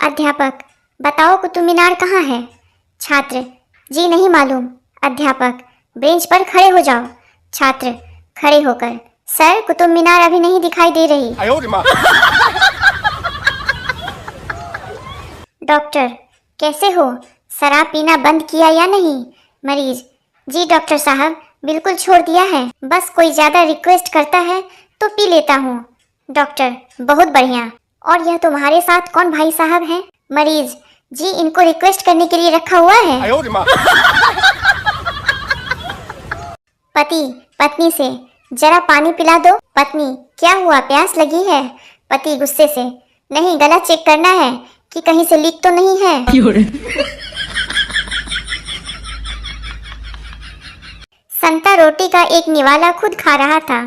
अध्यापक, बताओ कुतुब मीनार कहाँ है? छात्र, जी नहीं मालूम। अध्यापक, बेंच पर खड़े हो जाओ। छात्र खड़े होकर, सर कुतुब मीनार अभी नहीं दिखाई दे रही। डॉक्टर, कैसे हो? शराब पीना बंद किया या नहीं? मरीज, जी डॉक्टर साहब, बिल्कुल छोड़ दिया है, बस कोई ज्यादा रिक्वेस्ट करता है तो पी लेता हूँ। डॉक्टर, बहुत बढ़िया। और यह तुम्हारे साथ कौन भाई साहब हैं? मरीज, जी इनको रिक्वेस्ट करने के लिए रखा हुआ है। पति पत्नी से, जरा पानी पिला दो। पत्नी, क्या हुआ, प्यास लगी है? पति गुस्से से, नहीं, गला चेक करना है कि कहीं से लीक तो नहीं है। संता रोटी का एक निवाला खुद खा रहा था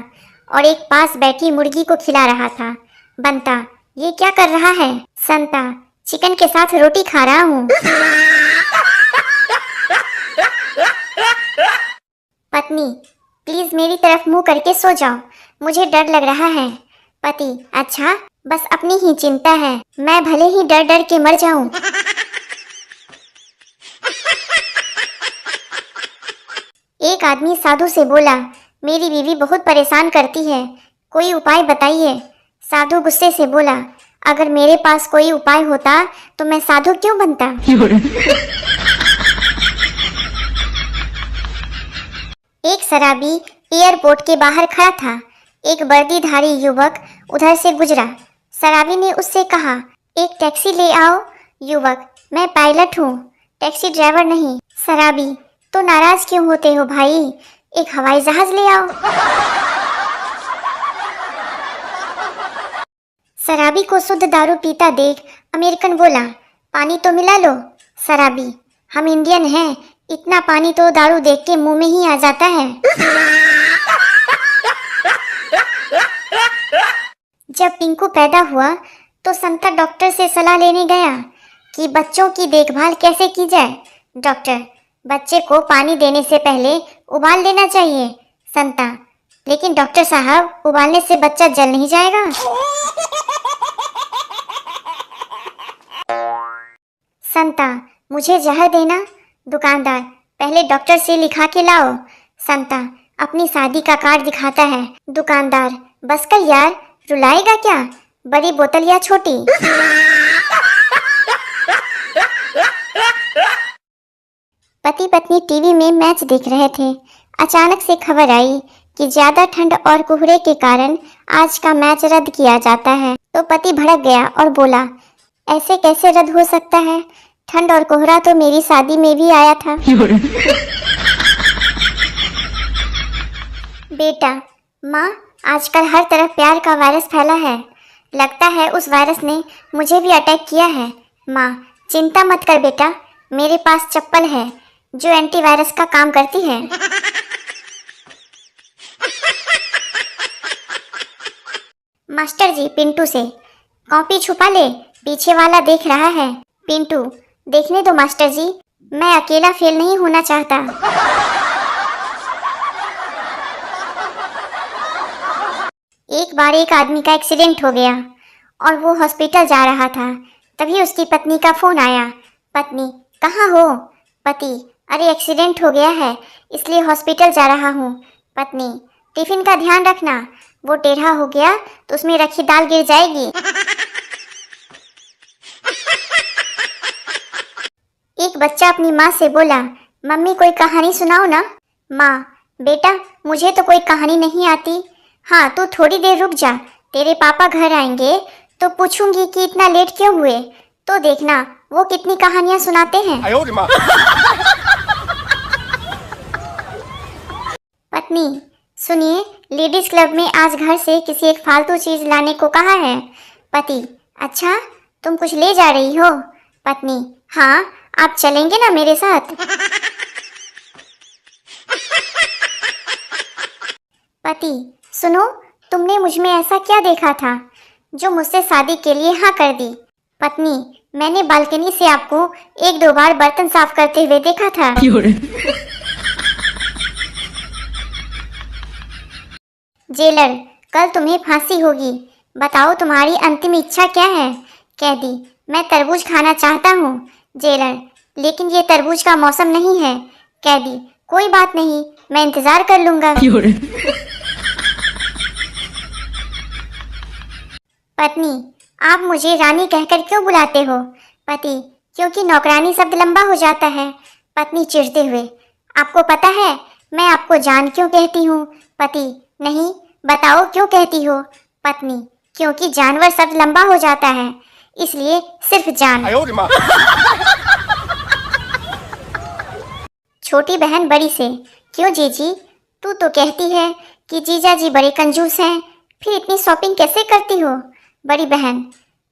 और एक पास बैठी मुर्गी को खिला रहा था। बंता, ये क्या कर रहा है? संता, चिकन के साथ रोटी खा रहा हूँ। पत्नी, प्लीज मेरी तरफ मुंह करके सो जाओ, मुझे डर लग रहा है। पति, अच्छा, बस अपनी ही चिंता है, मैं भले ही डर डर के मर जाऊं। एक आदमी साधु से बोला, मेरी बीवी बहुत परेशान करती है, कोई उपाय बताइए। साधु गुस्से से बोला, अगर मेरे पास कोई उपाय होता तो मैं साधु क्यों बनता? एक शराबी एयरपोर्ट के बाहर खड़ा था। एक वर्दीधारी युवक उधर से गुजरा। शराबी ने उससे कहा, एक टैक्सी ले आओ। युवक, मैं पायलट हूँ, टैक्सी ड्राइवर नहीं। शराबी, तो नाराज क्यों होते हो भाई, एक हवाई जहाज ले आओ। शराबी को शुद्ध दारू पीता देख अमेरिकन बोला, पानी तो मिला लो। शराबी, हम इंडियन हैं, इतना पानी तो दारू देख के मुंह में ही आ जाता है। जब पिंकू पैदा हुआ तो संता डॉक्टर से सलाह लेने गया कि बच्चों की देखभाल कैसे की जाए। डॉक्टर, बच्चे को पानी देने से पहले उबाल देना चाहिए। संता, लेकिन डॉक्टर साहब, उबालने से बच्चा जल नहीं जाएगा? संता, मुझे जहर देना? दुकानदार, पहले डॉक्टर से लिखा के लाओ। संता अपनी शादी का कार्ड दिखाता है। दुकानदार, बस कर यार, रुलाएगा क्या, बड़ी बोतल या छोटी? पति पत्नी टीवी में मैच देख रहे थे। अचानक से खबर आई कि ज्यादा ठंड और कोहरे के कारण आज का मैच रद्द किया जाता है। तो पति भड़क गया और बोला, ऐसे कैसे रद्द हो सकता है, ठंड और कोहरा तो मेरी शादी में भी आया था। बेटा, माँ, आजकल हर तरफ प्यार का वायरस फैला है, लगता है उस वायरस ने मुझे भी अटैक किया है। माँ, चिंता मत कर बेटा, मेरे पास चप्पल है जो एंटीवायरस का काम करती है। मास्टर जी पिंटू से, कॉपी छुपा ले, पीछे वाला देख रहा है। पिंटू, देखने दो मास्टर जी, मैं अकेला फेल नहीं होना चाहता। एक बार एक आदमी का एक्सीडेंट हो गया और वो हॉस्पिटल जा रहा था। तभी उसकी पत्नी का फोन आया। पत्नी, कहाँ हो? पति, अरे एक्सीडेंट हो गया है, इसलिए हॉस्पिटल जा रहा हूँ। पत्नी, टिफिन का ध्यान रखना, वो टेढ़ा हो गया तो उसमें रखी दाल गिर जाएगी। एक बच्चा अपनी माँ से बोला, मम्मी कोई कहानी सुनाओ ना। माँ, बेटा मुझे तो कोई कहानी नहीं आती। हाँ, तू थोड़ी देर रुक जा, तेरे पापा घर आएंगे तो पूछूंगी कि इतना लेट क्यों हुए, तो देखना वो कितनी कहानियां सुनाते हैं। पत्नी, सुनिए, लेडीज क्लब में आज घर से किसी एक फालतू चीज लाने को कहा है। पति, अच्छा, तुम कुछ ले जा रही हो? पत्नी, हाँ, आप चलेंगे ना मेरे साथ? पति, सुनो, तुमने मुझ में ऐसा क्या देखा था जो मुझसे शादी के लिए हाँ कर दी? पत्नी, मैंने बालकनी से आपको एक दो बार बर्तन साफ करते हुए देखा था। जेलर, कल तुम्हें फांसी होगी, बताओ तुम्हारी अंतिम इच्छा क्या है? कैदी, मैं तरबूज खाना चाहता हूँ। जेलर, लेकिन ये तरबूज का मौसम नहीं है। कैदी, कोई बात नहीं, मैं इंतजार कर लूंगा। पत्नी, आप मुझे रानी कहकर क्यों बुलाते हो? पति, क्योंकि नौकरानी शब्द लंबा हो जाता है। पत्नी चिढ़ते हुए, आपको पता है मैं आपको जान क्यों कहती हूँ? पति, नहीं, बताओ क्यों कहती हो? पत्नी, क्योंकि जानवर शब्द लंबा हो जाता है, इसलिए सिर्फ जान। छोटी बहन बड़ी से, क्यों जीजी, तू तो कहती है कि जीजा जी बड़े कंजूस हैं, फिर इतनी शॉपिंग कैसे करती हो? बड़ी बहन,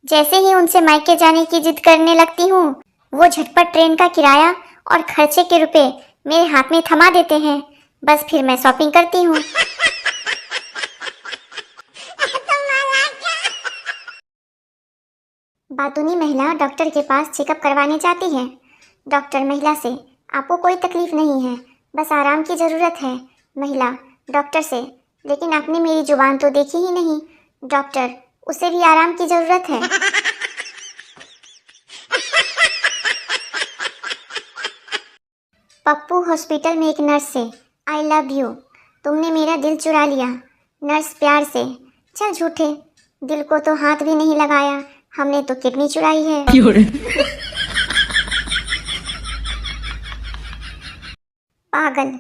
जैसे ही उनसे मायके जाने की जिद करने लगती हूँ, वो झटपट ट्रेन का किराया और खर्चे के रुपए मेरे हाथ में थमा देते हैं, बस फिर मैं शॉपिंग करती हूँ। बातूनी महिला डॉक्टर के पास चेकअप करवाने जाती है। डॉक्टर महिला से, आपको कोई तकलीफ नहीं है, बस आराम की ज़रूरत है। महिला डॉक्टर से, लेकिन आपने मेरी जुबान तो देखी ही नहीं। डॉक्टर, उसे भी आराम की ज़रूरत है। पप्पू हॉस्पिटल में एक नर्स से, आई लव यू, तुमने मेरा दिल चुरा लिया। नर्स प्यार से, चल झूठे, दिल को तो हाथ भी नहीं लगाया, हमने तो किडनी चुराई है। पागल,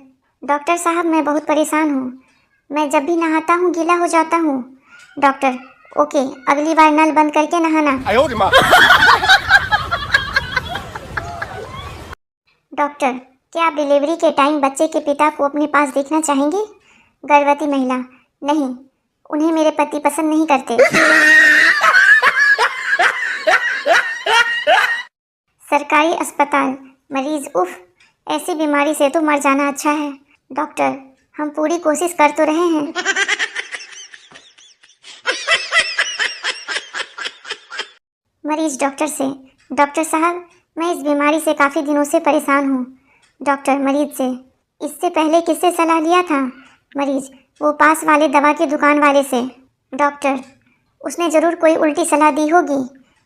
डॉक्टर साहब मैं बहुत परेशान हूँ, मैं जब भी नहाता हूँ गीला हो जाता हूँ। डॉक्टर, ओके, अगली बार नल बंद करके नहाना। डॉक्टर, क्या आप डिलीवरी के टाइम बच्चे के पिता को अपने पास देखना चाहेंगे? गर्भवती महिला, नहीं, उन्हें मेरे पति पसंद नहीं करते। सरकारी अस्पताल, मरीज, उफ, ऐसी बीमारी से तो मर जाना अच्छा है। डॉक्टर, हम पूरी कोशिश कर तो रहे हैं। मरीज डॉक्टर से, डॉक्टर साहब मैं इस बीमारी से काफ़ी दिनों से परेशान हूँ। डॉक्टर मरीज से, इससे पहले किससे सलाह लिया था? मरीज, वो पास वाले दवा की दुकान वाले से। डॉक्टर, उसने ज़रूर कोई उल्टी सलाह दी होगी,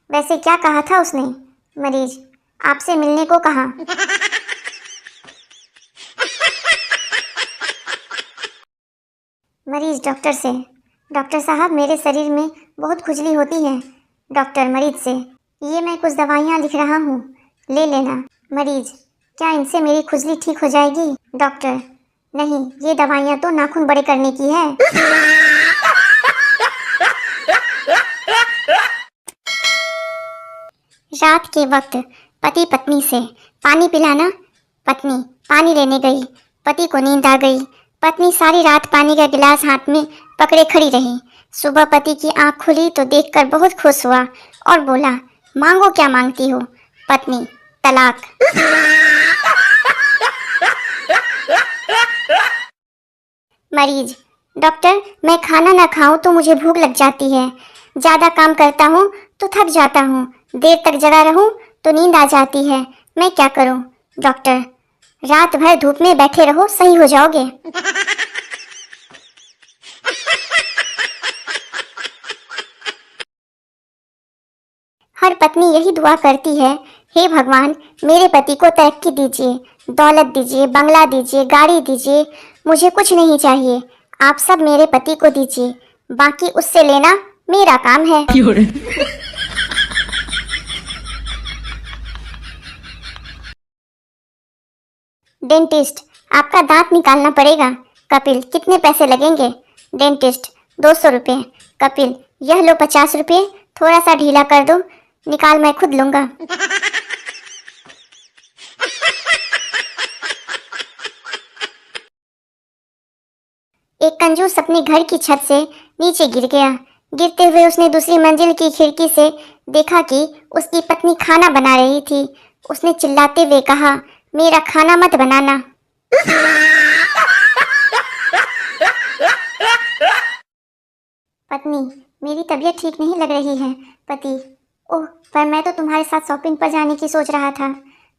वैसे क्या कहा था उसने? मरीज, आपसे मिलने को कहा। मरीज डॉक्टर से, डॉक्टर साहब मेरे शरीर में बहुत खुजली होती है। डॉक्टर मरीज से, ये मैं कुछ दवाइयाँ लिख रहा हूँ, ले लेना। मरीज, क्या इनसे मेरी खुजली ठीक हो जाएगी? डॉक्टर, नहीं, ये दवाइयाँ तो नाखून बड़े करने की है। रात के वक्त पति पत्नी से, पानी पिलाना। पत्नी पानी लेने गई, पति को नींद आ गई। पत्नी सारी रात पानी का गिलास हाथ में पकड़े खड़ी रही। सुबह पति की आंख खुली तो देखकर बहुत खुश हुआ और बोला, मांगो, क्या मांगती हो? पत्नी, तलाक। मरीज, डॉक्टर मैं खाना ना खाऊं तो मुझे भूख लग जाती है, ज़्यादा काम करता हूँ तो थक जाता हूँ, देर तक जगा रहूं तो नींद आ जाती है, मैं क्या करूं? डॉक्टर, रात भर धूप में बैठे रहो, सही हो जाओगे। हर पत्नी यही दुआ करती है, हे भगवान मेरे पति को तरक्की दीजिए, दौलत दीजिए, बंगला दीजिए, गाड़ी दीजिए, मुझे कुछ नहीं चाहिए, आप सब मेरे पति को दीजिए, बाकी उससे लेना मेरा काम है। डेंटिस्ट, आपका दांत निकालना पड़ेगा। कपिल, कितने पैसे लगेंगे? डेंटिस्ट, 200 रुपये। कपिल, यह लो 50 रुपये, थोड़ा सा ढीला कर दो, निकाल मैं खुद लूँगा। एक कंजूस अपने घर की छत से नीचे गिर गया। गिरते हुए उसने दूसरी मंजिल की खिड़की से देखा कि उसकी पत्नी खाना बना रही थी। उसने चिल्लाते हुए कहा, मेरा खाना मत बनाना। पत्नी, मेरी तबीयत ठीक नहीं लग रही है। पति, ओह, पर मैं तो तुम्हारे साथ शॉपिंग पर जाने की सोच रहा था।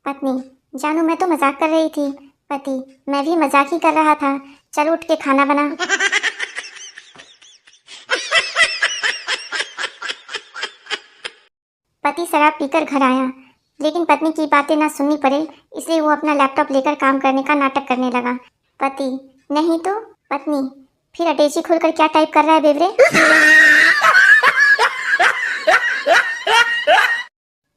पत्नी, जानू मैं तो मजाक कर रही थी। पति, मैं भी मजाक ही कर रहा था, चल उठ के खाना बना। पति शराब पीकर घर आया, लेकिन पत्नी की बातें ना सुननी पड़े इसलिए वो अपना लैपटॉप लेकर काम करने का नाटक करने लगा। पति नहीं तो पत्नी फिर अटैची खोलकर क्या टाइप कर रहा है बेवरे।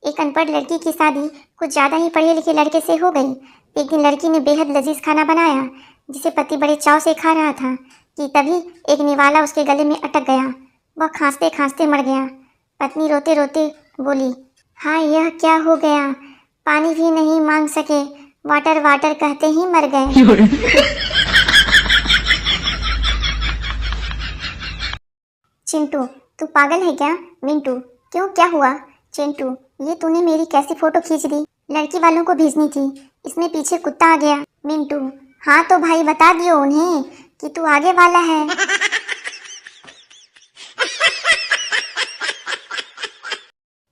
एक अनपढ़ लड़की की शादी कुछ ज्यादा ही पढ़े लिखे लड़के से हो गई। एक दिन लड़की ने बेहद लजीज खाना बनाया जिसे पति बड़े चाव से खा रहा था कि तभी एक निवाला उसके गले में अटक गया। वह खांसते खांसते मर गया। पत्नी रोते रोते बोली, हाँ यह क्या हो गया, पानी भी नहीं मांग सके, वाटर वाटर कहते ही मर गए। चिंटू तू पागल है क्या? मिंटू क्यों, क्या हुआ? चिंटू ये तूने मेरी कैसी फोटो खींच दी? लड़की वालों को भेजनी थी, इसमें पीछे कुत्ता आ गया। मिंटू हाँ तो भाई बता दियो उन्हें कि तू आगे वाला है।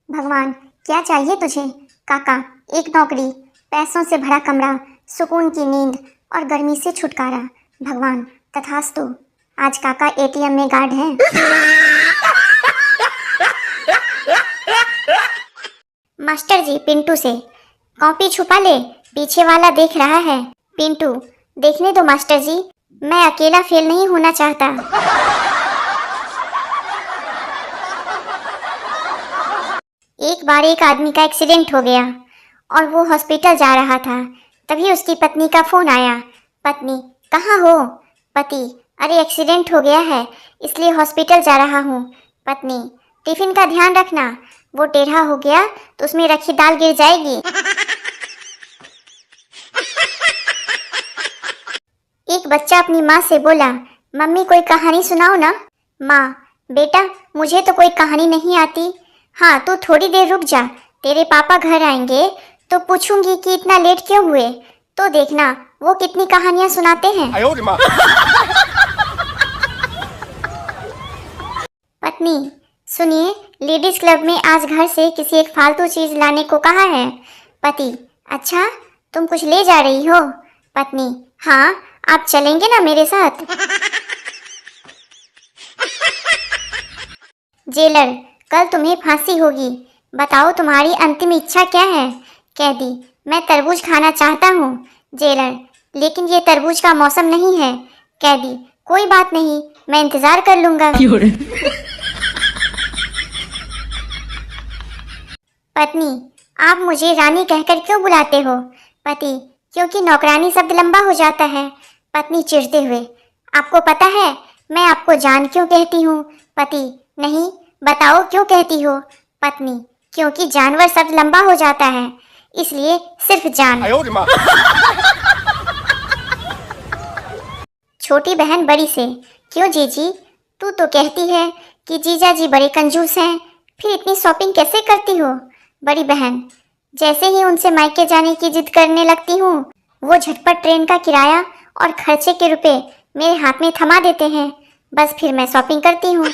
भगवान क्या चाहिए तुझे? काका एक नौकरी, पैसों से भरा कमरा, सुकून की नींद और गर्मी से छुटकारा। भगवान तथास्तु। आज काका एटीएम में गार्ड है। मास्टर जी पिंटू से कॉपी छुपा ले, पीछे वाला देख रहा है। पिंटू देखने दो मास्टर जी, मैं अकेला फेल नहीं होना चाहता। एक बार एक आदमी का एक्सीडेंट हो गया और वो हॉस्पिटल जा रहा था, तभी उसकी पत्नी का फोन आया। पत्नी कहाँ हो? पति अरे एक्सीडेंट हो गया है इसलिए हॉस्पिटल जा रहा हूँ। पत्नी टिफिन का ध्यान रखना, वो टेढ़ा हो गया तो उसमें रखी दाल गिर जाएगी। एक बच्चा अपनी माँ से बोला, मम्मी कोई कहानी सुनाओ ना। माँ बेटा मुझे तो कोई कहानी नहीं आती। हाँ तो थोड़ी देर रुक जा, तेरे पापा घर आएंगे तो पूछूंगी कि इतना लेट क्यों हुए, तो देखना वो कितनी कहानियां सुनाते हैं। पत्नी सुनिए, लेडीज क्लब में आज घर से किसी एक फालतू चीज लाने को कहा है। पति अच्छा तुम कुछ ले जा रही हो? पत्नी हाँ आप चलेंगे ना मेरे साथ? जेलर कल तुम्हें फांसी होगी, बताओ तुम्हारी अंतिम इच्छा क्या है? कैदी मैं तरबूज खाना चाहता हूँ। जेलर लेकिन ये तरबूज का मौसम नहीं है। कैदी कोई बात नहीं, मैं इंतजार कर लूंगा। पत्नी आप मुझे रानी कहकर क्यों बुलाते हो? पति क्योंकि नौकरानी शब्द लंबा हो जाता है। पत्नी चिढ़ते हुए, आपको पता है मैं आपको जान क्यों कहती हूँ? पति नहीं बताओ क्यों कहती हो? पत्नी क्योंकि जानवर शब्द लंबा हो जाता है इसलिए सिर्फ जान। छोटी बहन बड़ी से, क्यों जीजी तू तो कहती है कि जीजा जी बड़े कंजूस हैं, फिर इतनी शॉपिंग कैसे करती हो? बड़ी बहन जैसे ही उनसे मायके जाने की जिद करने लगती हूँ वो झटपट ट्रेन का किराया और खर्चे के रुपए मेरे हाथ में थमा देते हैं, बस फिर मैं शॉपिंग करती हूँ।